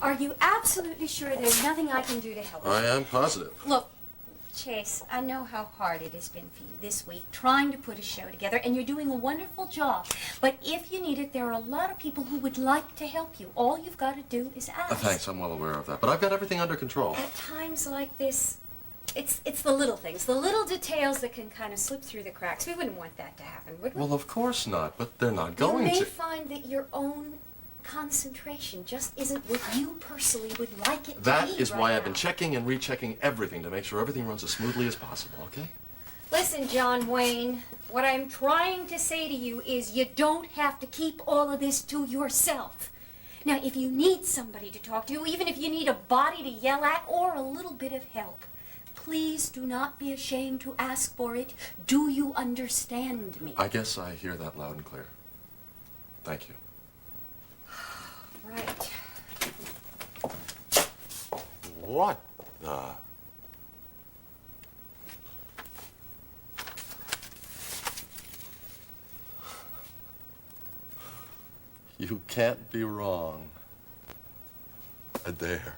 Are you absolutely sure there's nothing I can do to help you? I am positive. Look, Chase, I know how hard it has been for you this week trying to put a show together, and you're doing a wonderful job. But if you need it, there are a lot of people who would like to help you. All you've got to do is ask. Thanks, I'm well aware of that. But I've got everything under control. At times like this, it's the little things, the little details that can kind of slip through the cracks. We wouldn't want that to happen, would we? Well, of course not, but they're not going to. You may find that your own concentration just isn't what you personally would like it to be. That is right why now. I've been checking and rechecking everything to make sure everything runs as smoothly as possible, okay? Listen, John Wayne, what I'm trying to say to you is you don't have to keep all of this to yourself. Now, if you need somebody to talk to, even if you need a body to yell at or a little bit of help, please do not be ashamed to ask for it. Do you understand me? I guess I hear that loud and clear. Thank you. Right. What the? You can't be wrong. There.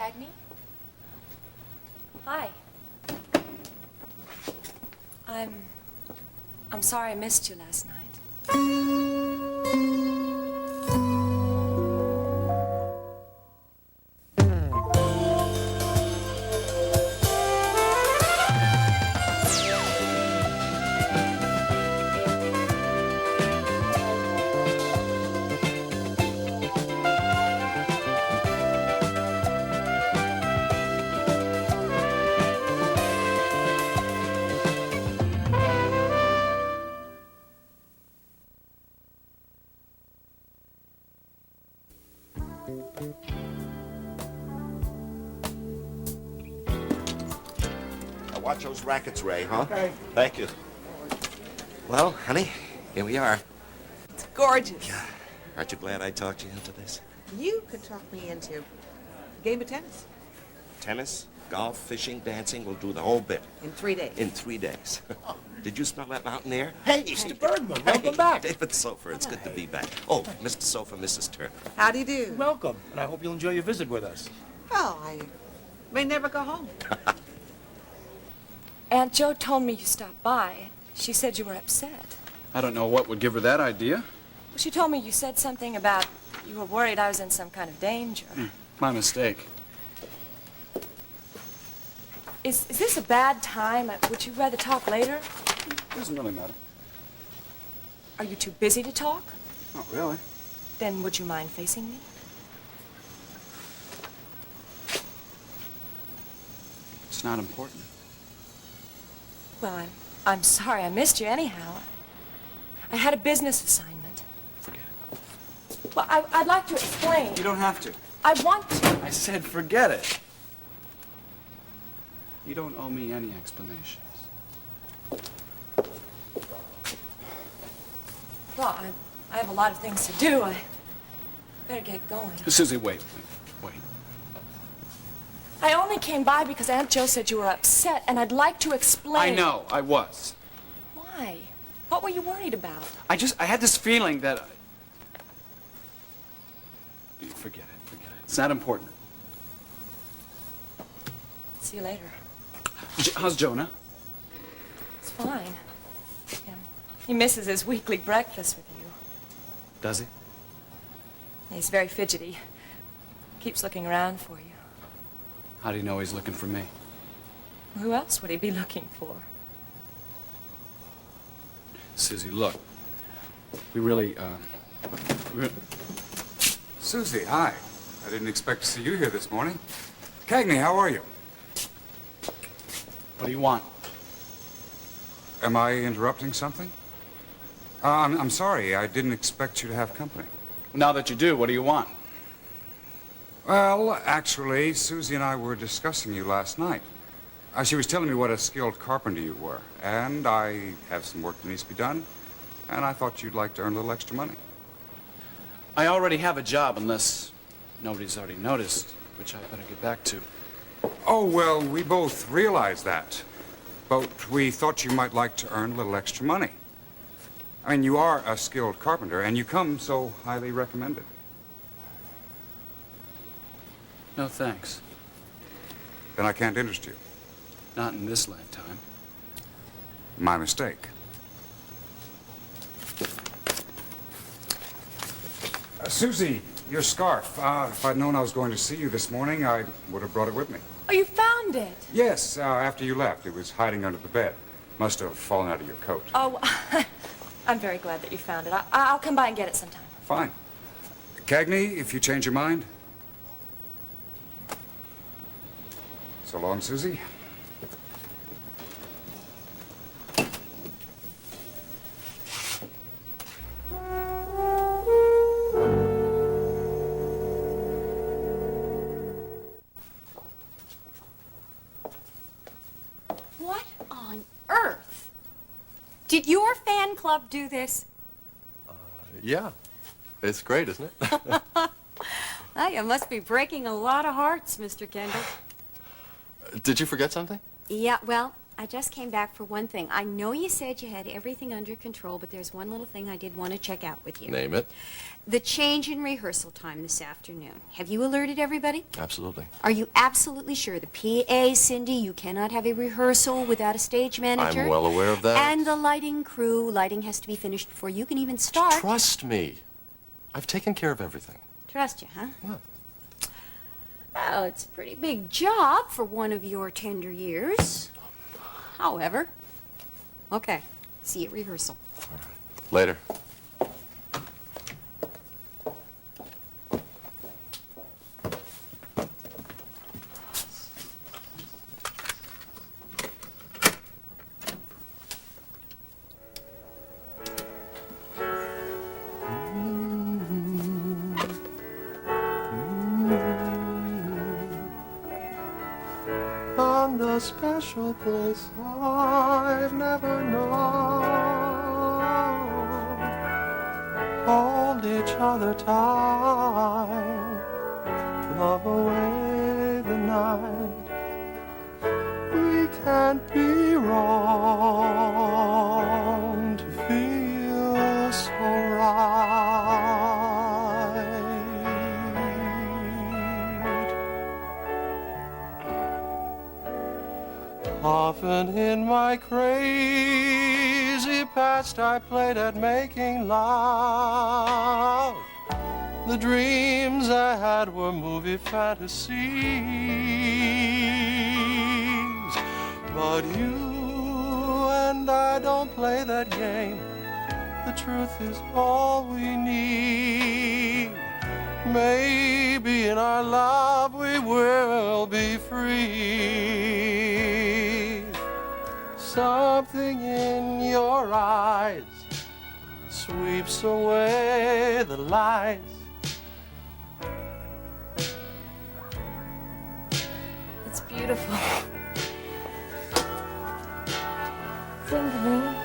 Cagney? Hi. I'm sorry I missed you last night. Watch those rackets, Ray, huh? Okay. Thank you. Well, honey, here we are. It's gorgeous. Aren't you glad I talked you into this? You could talk me into a game of tennis Tennis, golf, fishing, dancing, we'll do the whole bit. in 3 days. In 3 days. Did you smell that mountain air? Hey, Mr. Bergman, welcome back. David Sofer, it's good to be back. Oh, Mr. Sofer, Mrs. Turner. How do you do? Welcome, and I hope you'll enjoy your visit with us. Well, I may never go home. Aunt Jo told me you stopped by. She said you were upset. I don't know what would give her that idea. Well, she told me you said something about you were worried I was in some kind of danger. My mistake. Is this a bad time? Would you rather talk later? Doesn't really matter. Are you too busy to talk? Not really. Then would you mind facing me? It's not important. Well, I'm sorry I missed you anyhow. I had a business assignment. Forget it. Well, I'd like to explain. You don't have to. I want to. I said forget it. You don't owe me any explanations. Well, I have a lot of things to do. I better get going. Susie, wait. I only came by because Aunt Jo said you were upset, and I'd like to explain. I know, I was. Why? What were you worried about? I had this feeling that... Forget it. It's not important. See you later. How's Jonah? It's fine. Yeah. He misses his weekly breakfast with you. Does he? He's very fidgety. Keeps looking around for you. How do you know he's looking for me? Who else would he be looking for? Susie, look. We really, Susie, hi. I didn't expect to see you here this morning. Cagney, how are you? What do you want? Am I interrupting something? I'm sorry. I didn't expect you to have company. Now that you do, what do you want? Well, actually, Susie and I were discussing you last night. She was telling me what a skilled carpenter you were, and I have some work that needs to be done, and I thought you'd like to earn a little extra money. I already have a job, unless nobody's already noticed, which I better get back to. Oh, well, we both realize that, but we thought you might like to earn a little extra money. I mean, you are a skilled carpenter, and you come so highly recommended. No thanks. Then I can't interest you. Not in this lifetime. My mistake. Susie, your scarf. If I'd known I was going to see you this morning, I would have brought it with me. Oh, you found it? Yes, after you left. It was hiding under the bed. Must have fallen out of your coat. Oh, I'm very glad that you found it. I'll come by and get it sometime. Fine. Cagney, if you change your mind. So long, Susie. What on earth? Did your fan club do this? Yeah. It's great, isn't it? Oh, you must be breaking a lot of hearts, Mr. Kendall. Did you forget something? Yeah, well, I just came back for one thing. I know you said you had everything under control, but there's one little thing I did want to check out with you. Name it. The change in rehearsal time this afternoon. Have you alerted everybody? Absolutely. Are you absolutely sure? The PA, Cindy, you cannot have a rehearsal without a stage manager. I'm well aware of that. And the lighting crew. Lighting has to be finished before you can even start. Trust me. I've taken care of everything. Trust you, huh? Yeah. Well, it's a pretty big job for one of your tender years. However, okay, see you at rehearsal. All right. Later. On a special place I've never known, hold each other tight, love away the night. We can't be wrong to feel so right. Often in my crazy past I played at making love. The dreams I had were movie fantasies. But you and I don't play that game. The truth is all we need. Maybe in our love we will be free. Something in your eyes sweeps away the lies. It's beautiful. Sing to me.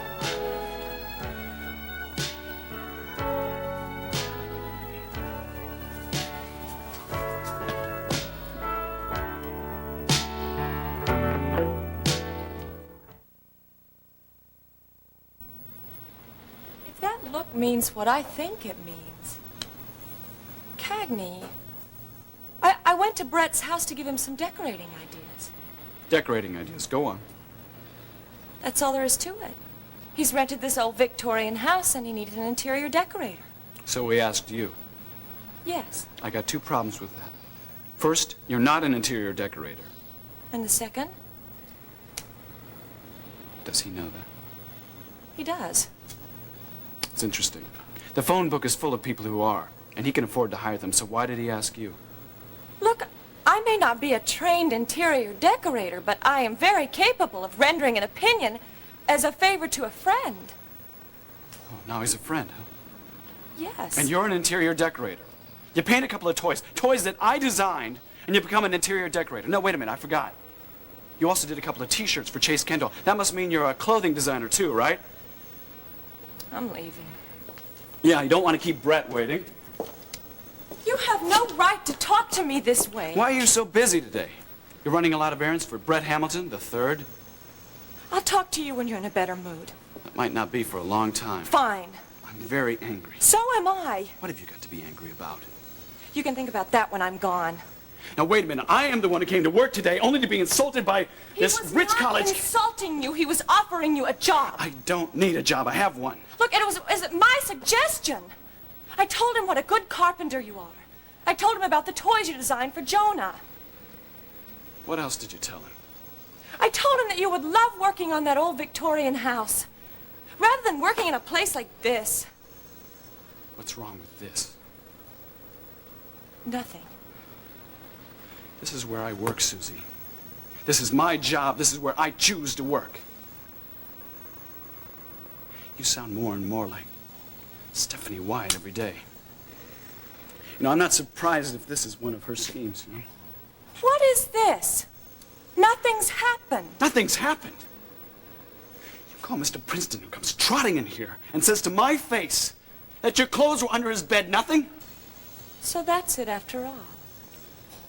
If that look means what I think it means. Cagney, I went to Brett's house to give him some decorating ideas. Decorating ideas. Go on. That's all there is to it. He's rented this old Victorian house and he needed an interior decorator. So we asked you. Yes. I got two problems with that. First, you're not an interior decorator. And the second? Does he know that? He does. It's interesting. The phone book is full of people who are, and he can afford to hire them, so why did he ask you? Look, I may not be a trained interior decorator, but I am very capable of rendering an opinion as a favor to a friend. Oh, now he's a friend, huh? Yes. And you're an interior decorator. You paint a couple of toys that I designed, and you become an interior decorator. No, wait a minute, I forgot. You also did a couple of t-shirts for Chase Kendall. That must mean you're a clothing designer too, right? I'm leaving. Yeah, you don't want to keep Brett waiting. You have no right to talk to me this way. Why are you so busy today? You're running a lot of errands for Brett Hamilton, the third? I'll talk to you when you're in a better mood. That might not be for a long time. Fine. I'm very angry. So am I. What have you got to be angry about? You can think about that when I'm gone. Now, wait a minute. I am the one who came to work today only to be insulted by this rich college... He was not insulting you. He was offering you a job. I don't need a job. I have one. Look, it was my suggestion. I told him what a good carpenter you are. I told him about the toys you designed for Jonah. What else did you tell him? I told him that you would love working on that old Victorian house, rather than working in a place like this. What's wrong with this? Nothing. This is where I work, Susie. This is my job. This is where I choose to work. You sound more and more like Stephanie Wyatt every day. You know, I'm not surprised if this is one of her schemes, you know? What is this? Nothing's happened. Nothing's happened. You call Mr. Princeton, who comes trotting in here and says to my face that your clothes were under his bed, nothing? So that's it after all.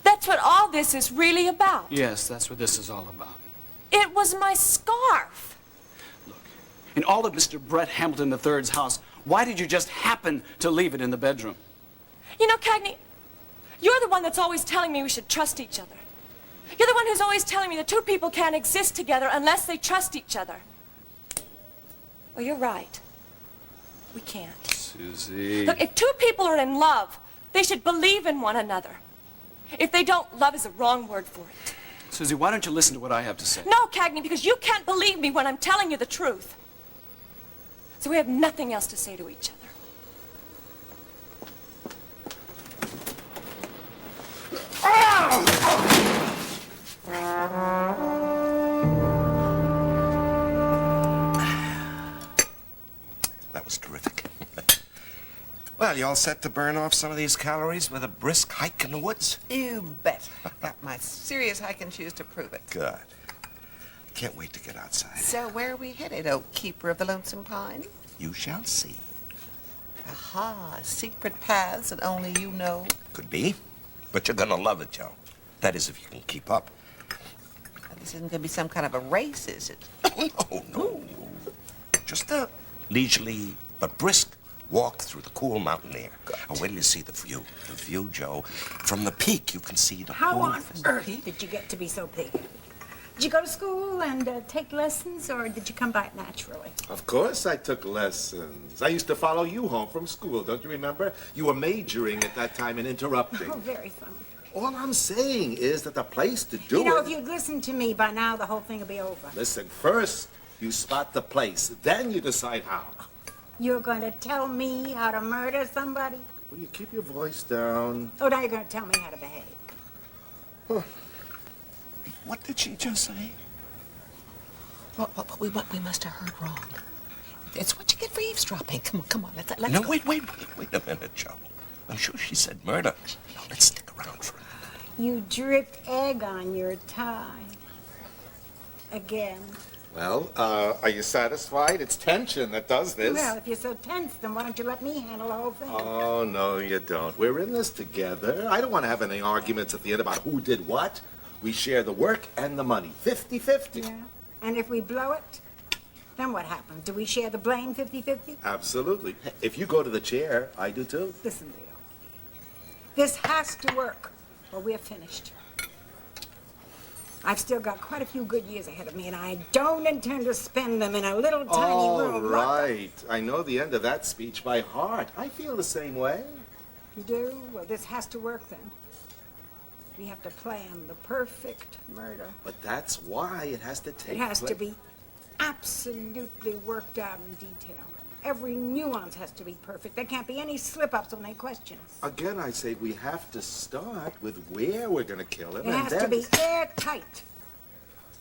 That's what all this is really about. Yes, that's what this is all about. It was my scarf. Look, in all of Mr. Brett Hamilton III's house, why did you just happen to leave it in the bedroom? You know, Cagney, you're the one that's always telling me we should trust each other. You're the one who's always telling me that two people can't exist together unless they trust each other. Well, you're right. We can't. Susie... Look, if two people are in love, they should believe in one another. If they don't, love is a wrong word for it. Susie, why don't you listen to what I have to say? No, Cagney, because you can't believe me when I'm telling you the truth. So we have nothing else to say to each other. That was terrific. Well, you all set to burn off some of these calories with a brisk hike in the woods? You bet. Got my serious hiking shoes to prove it. Good. Can't wait to get outside. So where are we headed, oh keeper of the lonesome pine? You shall see. Aha, secret paths that only you know. Could be. But you're gonna love it, Joe. That is, if you can keep up. This isn't gonna be some kind of a race, is it? No. Just a leisurely but brisk walk through the cool mountain air. And wait till you see the view. The view, Joe. From the peak, you can see the How whole on earth did you get to be so big? Did you go to school and take lessons, or did you come by it naturally? Of course I took lessons. I used to follow you home from school, don't you remember? You were majoring at that time in interrupting. Oh, very funny. All I'm saying is that the place to do You know, it... if you'd listened to me by now, the whole thing would be over. Listen, first you spot the place, then you decide how. You're going to tell me how to murder somebody? Will you keep your voice down? Oh, now you're going to tell me how to behave. Huh. What did she just say? Well, we must have heard wrong. It's what you get for eavesdropping. Come on, let's No, go. wait a minute, Joe. I'm sure she said murder. No, let's stick around for it. You dripped egg on your tie. Again. Well, are you satisfied? It's tension that does this. Well, if you're so tense, then why don't you let me handle the whole thing? Oh, no, you don't. We're in this together. I don't want to have any arguments at the end about who did what. We share the work and the money, 50-50. Yeah. And if we blow it, then what happens? Do we share the blame 50-50? Absolutely. If you go to the chair, I do too. Listen, Leo. This has to work, or we're finished. I've still got quite a few good years ahead of me, and I don't intend to spend them in a little tiny All room. right. I know the end of that speech by heart. I feel the same way. You do? Well, this has to work then. We have to plan the perfect murder. But that's why it has to take It has place. to be absolutely worked out in detail. Every nuance has to be perfect. There can't be any slip-ups when they question us. Again, I say we have to start with where we're going to kill him. It has to be airtight.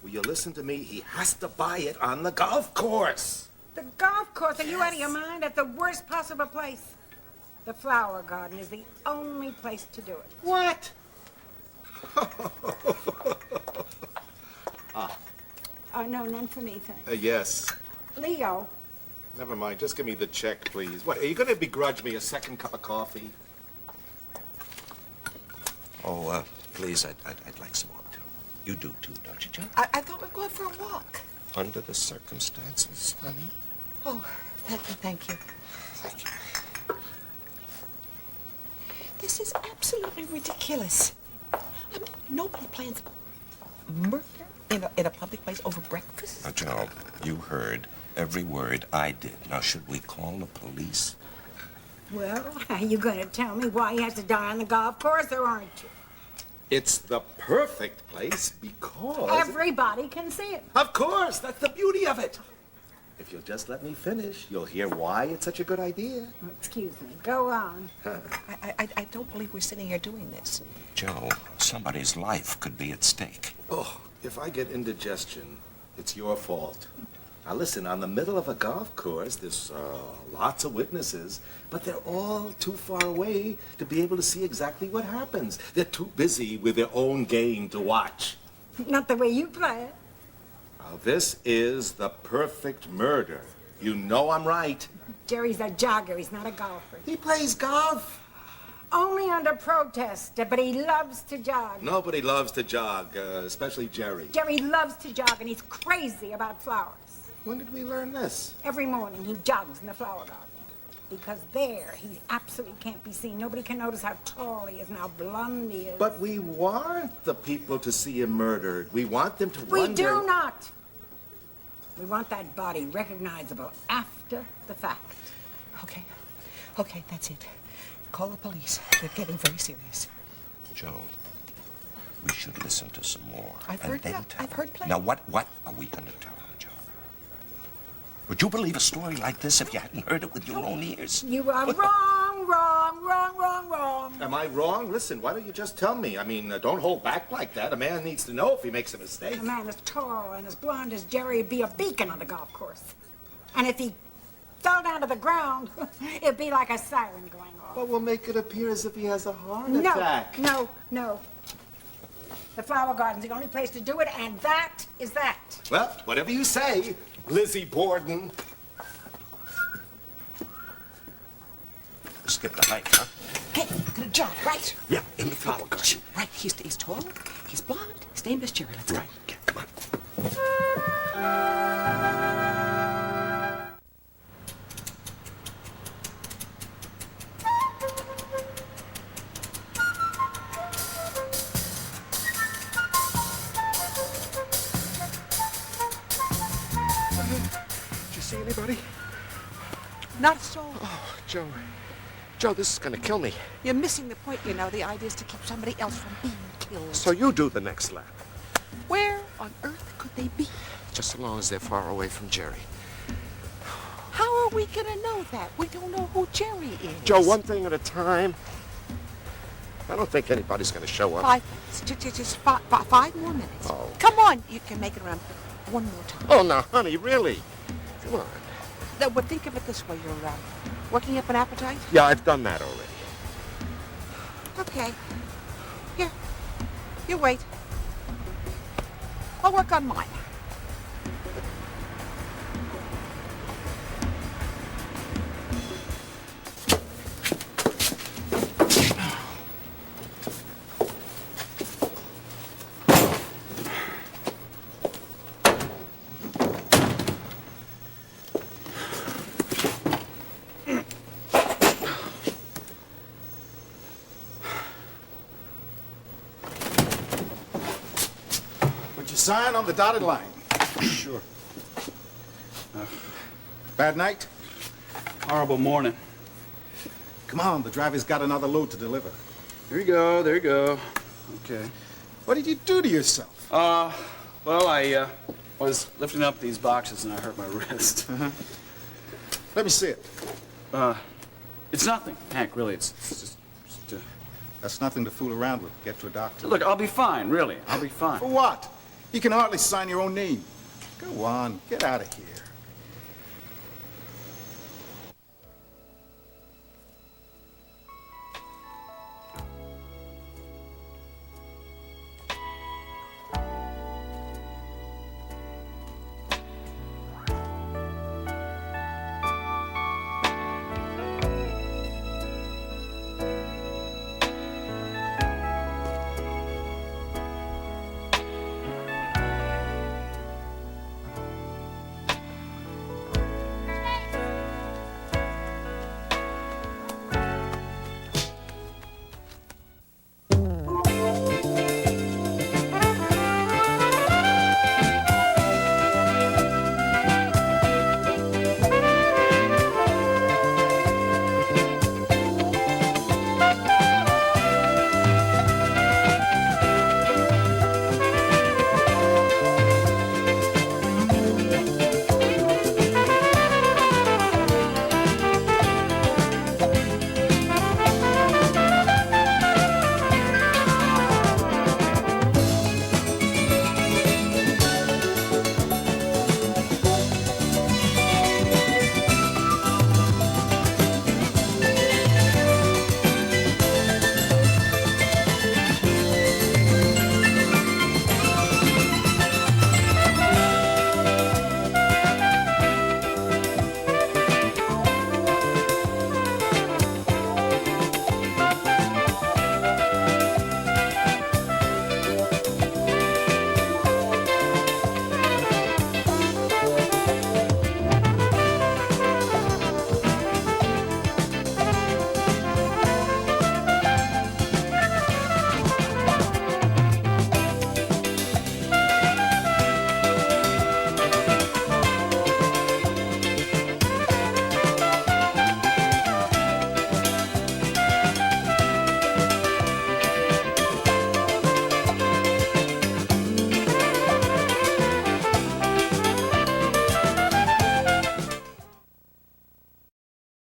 Will you listen to me? He has to buy it on the golf course. The golf course, are you out of your mind? At the worst possible place. The flower garden is the only place to do it. What? Oh, no, none for me, thanks. Yes. Leo, Never mind. Just give me the check, please. What, are you going to begrudge me a second cup of coffee? Oh, please, I'd like some more, too. You do, too, don't you, Joe? I thought we'd go out for a walk. Under the circumstances, honey. Oh, thank you. Thank you. This is absolutely ridiculous. I mean, nobody plans murder in a public place over breakfast. Now, Joe, you heard every word I did. Now, should we call the police? well, are you going to tell me why he has to die on the golf course, or aren't you? It's the perfect place because... Everybody can see it. Of course, that's the beauty of it. If you'll just let me finish, you'll hear why it's such a good idea. Oh, excuse me. Go on. I don't believe we're sitting here doing this. Joe, somebody's life could be at stake. Oh, if I get indigestion, it's your fault. Now listen, on the middle of a golf course, there's lots of witnesses, but they're all too far away to be able to see exactly what happens. They're too busy with their own game to watch. Not the way you play it. Now this is the perfect murder. You know I'm right. Jerry's a jogger. He's not a golfer. He plays golf. Only under protest, but he loves to jog. Nobody loves to jog, especially Jerry. Jerry loves to jog, and he's crazy about flowers. When did we learn this? Every morning he jogs in the flower garden. Because there, he absolutely can't be seen. Nobody can notice how tall he is and how blonde he is. But we want the people to see him murdered. We want them to wonder... We do not. We want that body recognizable after the fact. Okay, that's it. Call the police. They're getting very serious. Joe, we should listen to some more. I've and heard then that. tell I've heard plenty. Now, what are we going to tell them, Joe? Would you believe a story like this if you hadn't heard it with your own ears? You are wrong, wrong, wrong, wrong, wrong. Am I wrong? Listen, why don't you just tell me? I mean, don't hold back like that. A man needs to know if he makes a mistake. A man as tall and as blonde as Jerry would be a beacon on the golf course. And if he fell down to the ground, it'd be like a siren going off. But we'll make it appear as if he has a heart attack. No. The flower garden's the only place to do it, and that is that. Well, whatever you say, Lizzie Borden. Skip the hike, huh? Hey, gonna jog, right? Yeah, in the flower garden. Right, he's tall, he's blonde, his name is Jerry. Let's go. Right, okay, come on. Did you see anybody? Not a soul. Oh, Joe. Joe, this is gonna kill me. You're missing the point, you know. The idea is to keep somebody else from being killed. So you do the next lap. Where on earth could they be? Just so long as they're far away from Jerry. How are we gonna know that? We don't know who Jerry is. Joe, one thing at a time. I don't think anybody's gonna show up. 5 minutes. Just 5 more minutes. Oh. Come on, you can make it around one more time. Oh, now, honey, really? Come on. No, but think of it this way. You're working up an appetite? Yeah, I've done that already. Okay. Here. You wait. I'll work on mine. Sign on the dotted line. Sure. Bad night? Horrible morning. Come on, the driver's got another load to deliver. There you go, there you go. Okay. What did you do to yourself? Well, I was lifting up these boxes and I hurt my wrist. Let me see it. It's nothing, Hank, really. It's just That's nothing to fool around with. Get to a doctor. Look, I'll be fine, really. I'll be fine. For what? You can hardly sign your own name. Go on, get out of here.